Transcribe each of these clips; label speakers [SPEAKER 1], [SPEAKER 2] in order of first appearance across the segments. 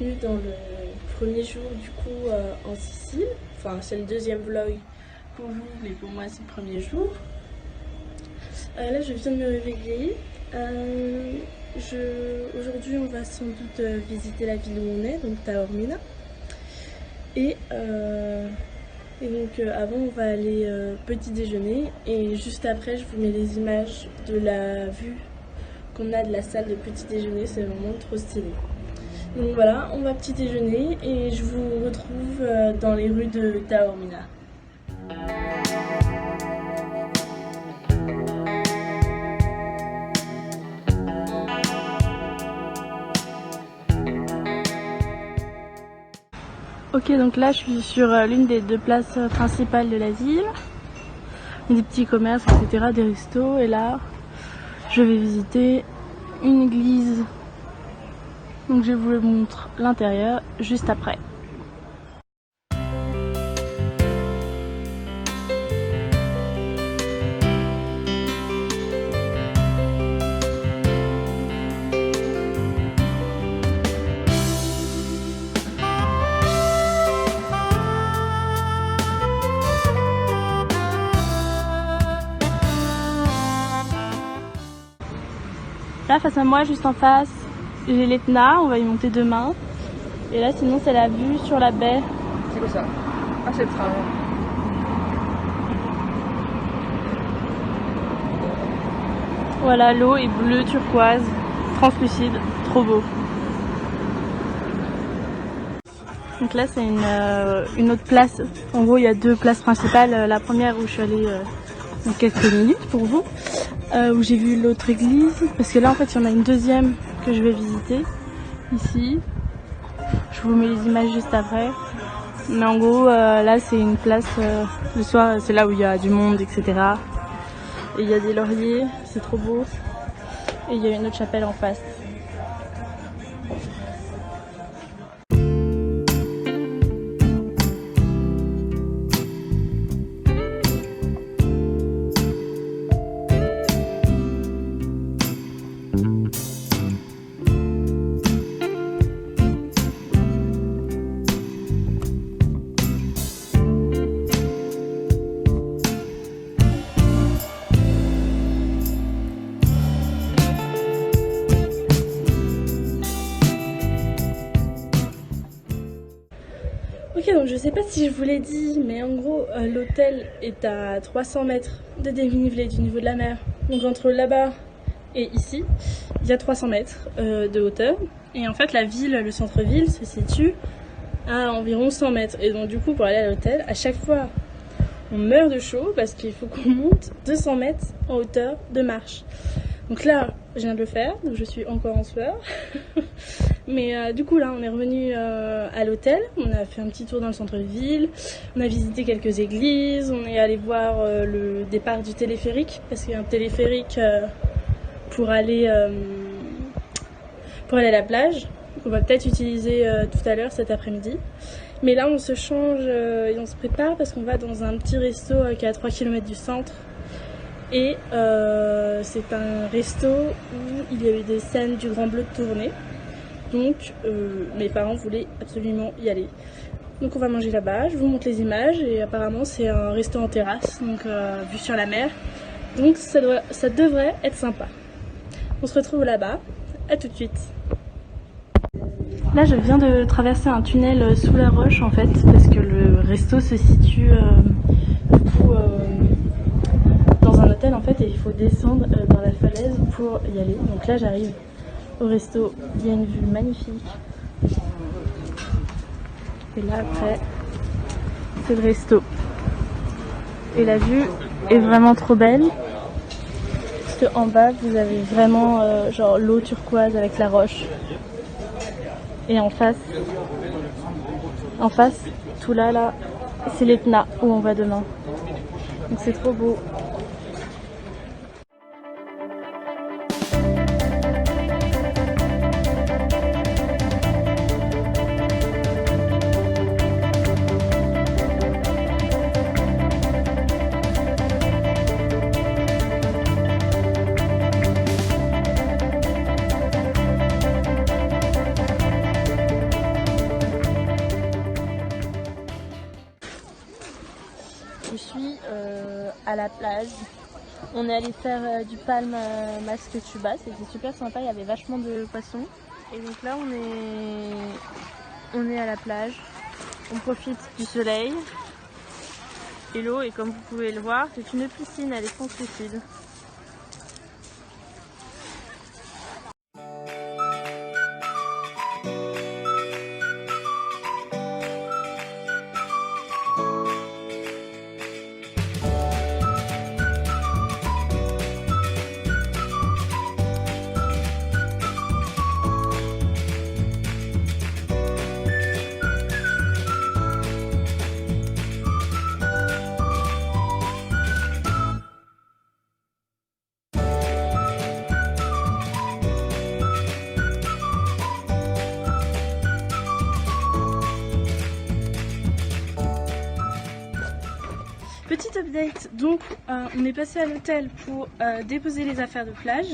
[SPEAKER 1] bienvenue dans le premier jour du coup en Sicile. Enfin, c'est le deuxième vlog pour vous, mais pour moi c'est le premier jour. Là, je viens de me réveiller. Aujourd'hui, on va sans doute visiter la ville où on est, donc Taormina. Et donc avant, on va aller petit déjeuner. Et juste après, je vous mets les images de la vue qu'on a de la salle de petit déjeuner. C'est vraiment trop stylé. Donc voilà, on va petit déjeuner et je vous retrouve dans les rues de Taormina. Ok, donc là je suis sur l'une des deux places principales de la ville. Des petits commerces, etc., des restos. Et là, je vais visiter une église. Donc je vous montre l'intérieur juste après. Là face à moi, juste en face, j'ai l'Etna, on va y monter demain. Et là sinon c'est la vue sur la baie.
[SPEAKER 2] C'est quoi ça? Ah, c'est le train.
[SPEAKER 1] Voilà, l'eau est bleue turquoise, translucide, trop beau. Donc là c'est une autre place. En gros il y a deux places principales. La première où je suis allée dans quelques minutes pour vous. Où j'ai vu l'autre église. Parce que là en fait il y en a une deuxième que je vais visiter. Ici. Je vous mets les images juste après. Mais en gros là c'est une place. Le soir c'est là où il y a du monde, etc. Et il y a des lauriers, c'est trop beau. Et il y a une autre chapelle en face. Ok, donc je sais pas si je vous l'ai dit, mais en gros l'hôtel est à 300 mètres de dénivelé du niveau de la mer. Donc entre là-bas et ici, il y a 300 mètres de hauteur. Et en fait la ville, le centre-ville se situe à environ 100 mètres. Et donc du coup pour aller à l'hôtel, à chaque fois on meurt de chaud parce qu'il faut qu'on monte 200 mètres en hauteur de marche. Donc là, je viens de le faire, donc je suis encore en sueur. Mais du coup là, on est revenu à l'hôtel, on a fait un petit tour dans le centre-ville, on a visité quelques églises, on est allé voir le départ du téléphérique, parce qu'il y a un téléphérique pour aller à la plage, qu'on va peut-être utiliser tout à l'heure cet après-midi. Mais là, on se change et on se prépare parce qu'on va dans un petit resto qui est à 3 km du centre. Et c'est un resto où il y a eu des scènes du Grand Bleu de tournée. Donc mes parents voulaient absolument y aller. Donc on va manger là-bas, je vous montre les images. Et apparemment c'est un resto en terrasse, donc vue sur la mer. Donc ça devrait être sympa. On se retrouve là-bas, à tout de suite. Là je viens de traverser un tunnel sous la roche en fait, parce que le resto se situe dans un hôtel en fait, et il faut descendre dans la falaise pour y aller. Donc là j'arrive au resto, il y a une vue magnifique. Et là après c'est le resto. Et la vue est vraiment trop belle. Parce qu'en bas vous avez vraiment genre l'eau turquoise avec la roche. Et en face, tout là, c'est l'Etna où on va demain. Donc c'est trop beau.
[SPEAKER 3] à la plage. On est allé faire du palme masque tuba, c'était super sympa, il y avait vachement de poissons. Et donc là on est à la plage, on profite du soleil. Et l'eau, et comme vous pouvez le voir, c'est une piscine, elle est translucide.
[SPEAKER 1] Petit update, donc on est passé à l'hôtel pour déposer les affaires de plage.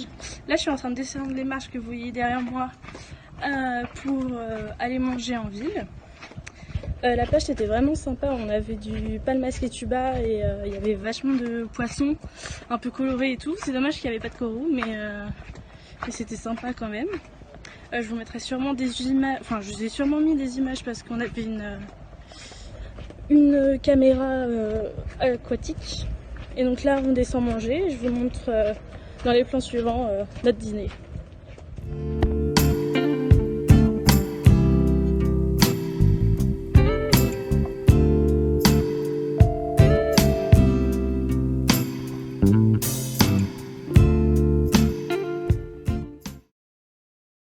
[SPEAKER 1] Là je suis en train de descendre les marches que vous voyez derrière moi pour aller manger en ville. La plage était vraiment sympa, on avait du palmasque et tuba et il y avait vachement de poissons un peu colorés et tout. C'est dommage qu'il n'y avait pas de coraux mais c'était sympa quand même. Je vous mettrai sûrement des images, enfin je vous ai sûrement mis des images parce qu'on avait une caméra aquatique. Et donc là on descend manger, je vous montre dans les plans suivants notre dîner.